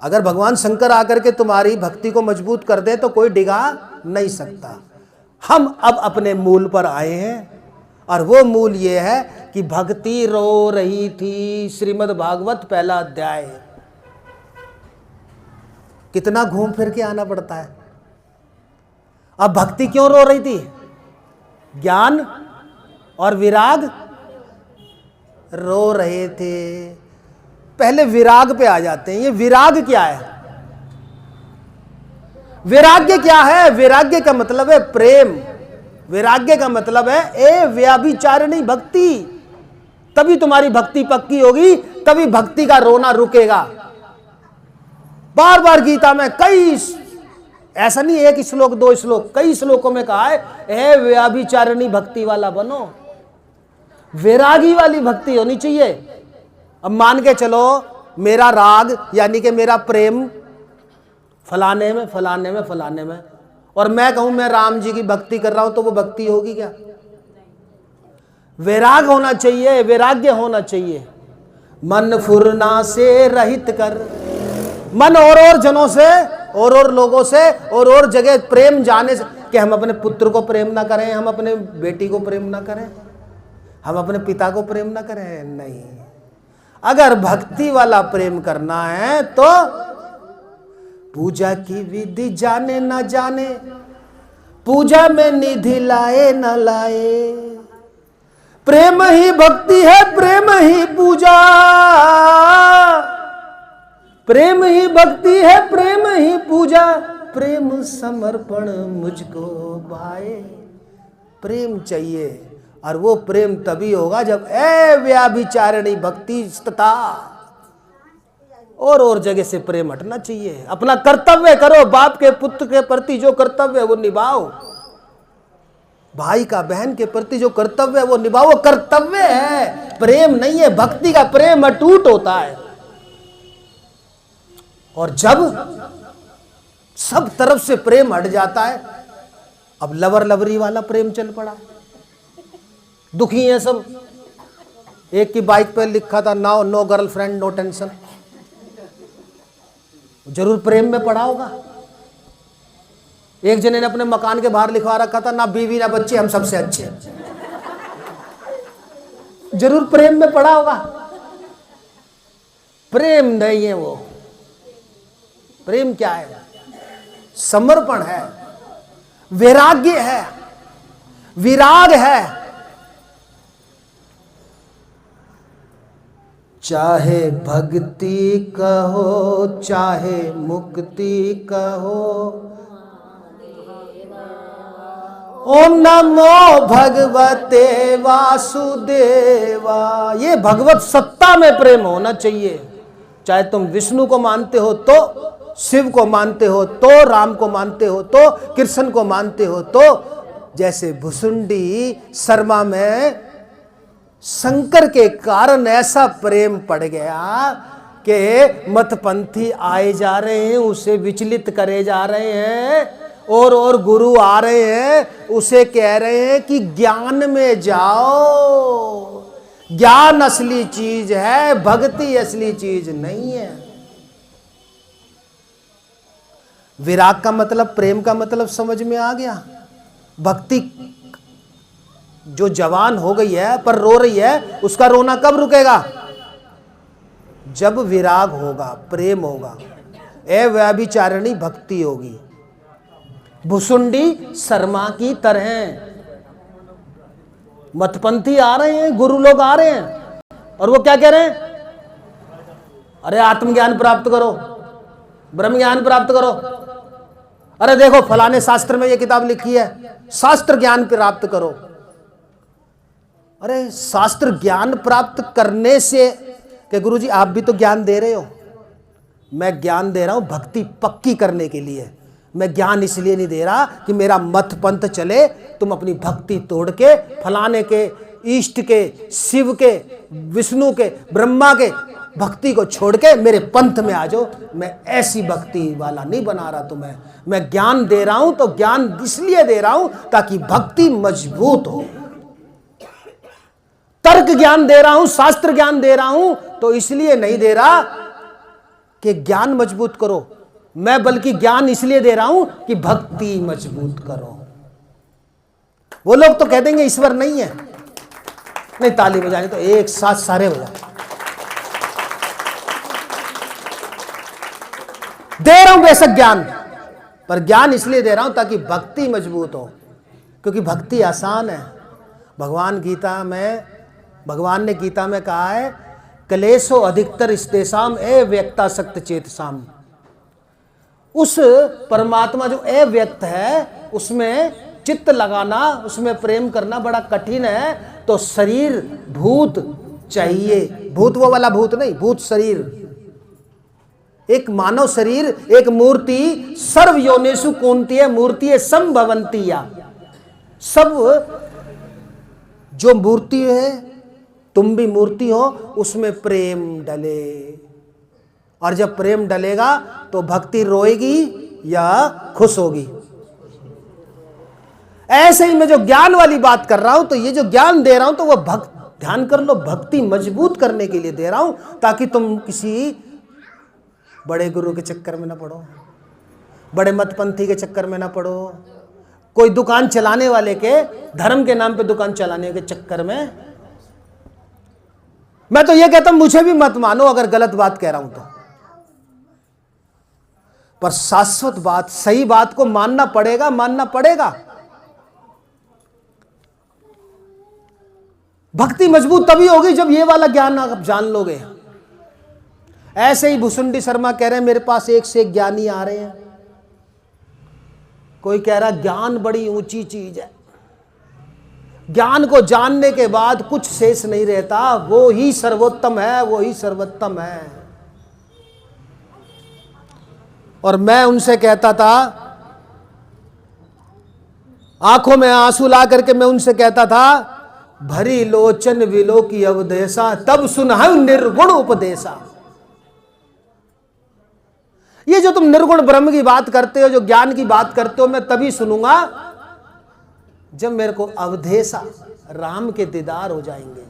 अगर भगवान शंकर आकर के तुम्हारी भक्ति को मजबूत कर दे तो कोई डिगा नहीं सकता। हम अब अपने मूल पर आए हैं और वो मूल ये है कि भक्ति रो रही थी। श्रीमद् भागवत पहला अध्याय। कितना घूम फिर के आना पड़ता है। अब भक्ति क्यों रो रही थी? ज्ञान और विराग रो रहे थे। पहले विराग पे आ जाते हैं। ये विराग क्या है? वैराग्य क्या है? वैराग्य का मतलब है प्रेम। वैराग्य का मतलब है ए व्याभिचारिणी भक्ति। तभी तुम्हारी भक्ति पक्की होगी, तभी भक्ति का रोना रुकेगा। बार बार गीता में कई, ऐसा नहीं एक श्लोक दो श्लोक, कई श्लोकों में कहा है ए व्याभिचारिणी भक्ति वाला बनो। वैरागी वाली भक्ति होनी चाहिए। अब मान के चलो मेरा राग यानी कि मेरा प्रेम फलाने में फलाने में फलाने में, और मैं कहूं मैं राम जी की भक्ति कर रहा हूं, तो वो भक्ति होगी क्या? वैराग होना चाहिए, वैराग्य होना चाहिए। मन फुरना से रहित कर, मन और जनों से और लोगों से और जगह प्रेम जाने से, कि हम अपने पुत्र को प्रेम ना करें, हम अपने बेटी को प्रेम ना करें, हम अपने पिता को प्रेम ना करें। नहीं, अगर भक्ति वाला प्रेम करना है तो पूजा की विधि जाने ना जाने, पूजा में निधि लाए न लाए, प्रेम ही भक्ति है, प्रेम ही पूजा, प्रेम ही भक्ति है, प्रेम ही पूजा, प्रेम समर्पण मुझको भाए। प्रेम चाहिए, और वो प्रेम तभी होगा जब ए व्याभिचारिणी भक्ति तथा और जगह से प्रेम हटना चाहिए। अपना कर्तव्य करो, बाप के पुत्र के प्रति जो कर्तव्य है वो निभाओ, भाई का बहन के प्रति जो कर्तव्य है वो निभाओ। वो कर्तव्य है, प्रेम नहीं है। भक्ति का प्रेम अटूट होता है। और जब सब तरफ से प्रेम हट जाता है, अब लवर लवरी वाला प्रेम चल पड़ा। दुखी है सब। एक की बाइक पर लिखा था नो गर्लफ्रेंड नो टेंशन। जरूर प्रेम में पड़ा होगा। एक जने ने अपने मकान के बाहर लिखवा रखा था ना बीवी ना बच्चे, हम सबसे अच्छे। जरूर प्रेम में पड़ा होगा। प्रेम नहीं है वो। प्रेम क्या है? समर्पण है, वैराग्य है, विराग है। चाहे भक्ति कहो चाहे मुक्ति कहो, ओम नमो भगवते वासुदेवा। ये भगवत सत्ता में प्रेम होना चाहिए। चाहे तुम विष्णु को मानते हो तो, शिव को मानते हो तो, राम को मानते हो तो, कृष्ण को मानते हो तो। जैसे भुसुंडी शर्मा में शंकर के कारण ऐसा प्रेम पड़ गया कि मतपंथी आए जा रहे हैं, उसे विचलित करे जा रहे हैं, और गुरु आ रहे हैं, उसे कह रहे हैं कि ज्ञान में जाओ। ज्ञान असली चीज है, भक्ति असली चीज नहीं है। विराग का मतलब, प्रेम का मतलब समझ में आ गया। भक्ति जो जवान हो गई है पर रो रही है, उसका रोना कब रुकेगा? जब विराग होगा, प्रेम होगा, अव्यभिचारिणी भक्ति होगी। भुसुंडी शर्मा की तरह मतपंथी आ रहे हैं, गुरु लोग आ रहे हैं, और वो क्या कह रहे हैं? अरे आत्मज्ञान प्राप्त करो, ब्रह्म ज्ञान प्राप्त करो। अरे देखो फलाने शास्त्र में ये किताब लिखी है, शास्त्र ज्ञान प्राप्त करो। अरे शास्त्र ज्ञान प्राप्त करने से कि गुरुजी आप भी तो ज्ञान दे रहे हो, मैं ज्ञान दे रहा हूं भक्ति पक्की करने के लिए। मैं ज्ञान इसलिए नहीं दे रहा कि मेरा मत पंथ चले, तुम अपनी भक्ति तोड़ के फलाने के, इष्ट के, शिव के, विष्णु के, ब्रह्मा के भक्ति को छोड़ के मेरे पंथ में आ जाओ। मैं ऐसी भक्ति वाला नहीं बना रहा तुम्हें। मैं ज्ञान दे रहा हूं तो ज्ञान इसलिए दे रहा हूं ताकि भक्ति मजबूत हो। तर्क ज्ञान दे रहा हूं, शास्त्र ज्ञान दे रहा हूं तो इसलिए नहीं दे रहा कि ज्ञान मजबूत करो, मैं बल्कि ज्ञान इसलिए दे रहा हूं कि भक्ति मजबूत करो। वो लोग तो कह देंगे ईश्वर नहीं है, नहीं ताली बजानी तो एक साथ सारे बजाए। दे रहा हूं बेशक ज्ञान, पर ज्ञान इसलिए दे रहा हूं ताकि भक्ति मजबूत हो, क्योंकि भक्ति आसान है। भगवान ने गीता में कहा है, क्लेशो अधिकतर स्तेषाम अव्यक्तासक्त चेतसाम। उस परमात्मा जो अव्यक्त है उसमें चित्त लगाना, उसमें प्रेम करना बड़ा कठिन है। तो शरीर भूत चाहिए, भूत वो वाला भूत नहीं, भूत शरीर, एक मानव शरीर, एक मूर्ति। सर्व योनिषु कौनती है मूर्ति है संभवंती या, सब जो मूर्ति है, तुम भी मूर्ति हो, उसमें प्रेम डले। और जब प्रेम डलेगा तो भक्ति रोएगी या खुश होगी। ऐसे ही मैं जो ज्ञान वाली बात कर रहा हूं, तो ये जो ज्ञान दे रहा हूं तो वो ध्यान कर लो, भक्ति मजबूत करने के लिए दे रहा हूं, ताकि तुम किसी बड़े गुरु के चक्कर में ना पड़ो, बड़े मतपंथी के चक्कर में ना पड़ो, कोई दुकान चलाने वाले के, धर्म के नाम पे दुकान चलाने के चक्कर में। मैं तो ये कहता हूं मुझे भी मत मानो अगर गलत बात कह रहा हूं तो, पर शाश्वत बात, सही बात को मानना पड़ेगा, मानना पड़ेगा। भक्ति मजबूत तभी होगी जब ये वाला ज्ञान आप जान लोगे। ऐसे ही भुसुंडी शर्मा कह रहे हैं मेरे पास एक से एक ज्ञानी आ रहे हैं। कोई कह रहा ज्ञान बड़ी ऊंची चीज है, ज्ञान को जानने के बाद कुछ शेष नहीं रहता, वो ही सर्वोत्तम है, वो ही सर्वोत्तम है। और मैं उनसे कहता था, आंखों में आंसू ला करके मैं उनसे कहता था, भरी लोचन विलो की अवदेशा, तब सुनहु निर्गुण उपदेशा। ये जो तुम निर्गुण ब्रह्म की बात करते हो, जो ज्ञान की बात करते हो, मैं तभी सुनूंगा जब मेरे को अवधेशा, राम के दीदार हो जाएंगे।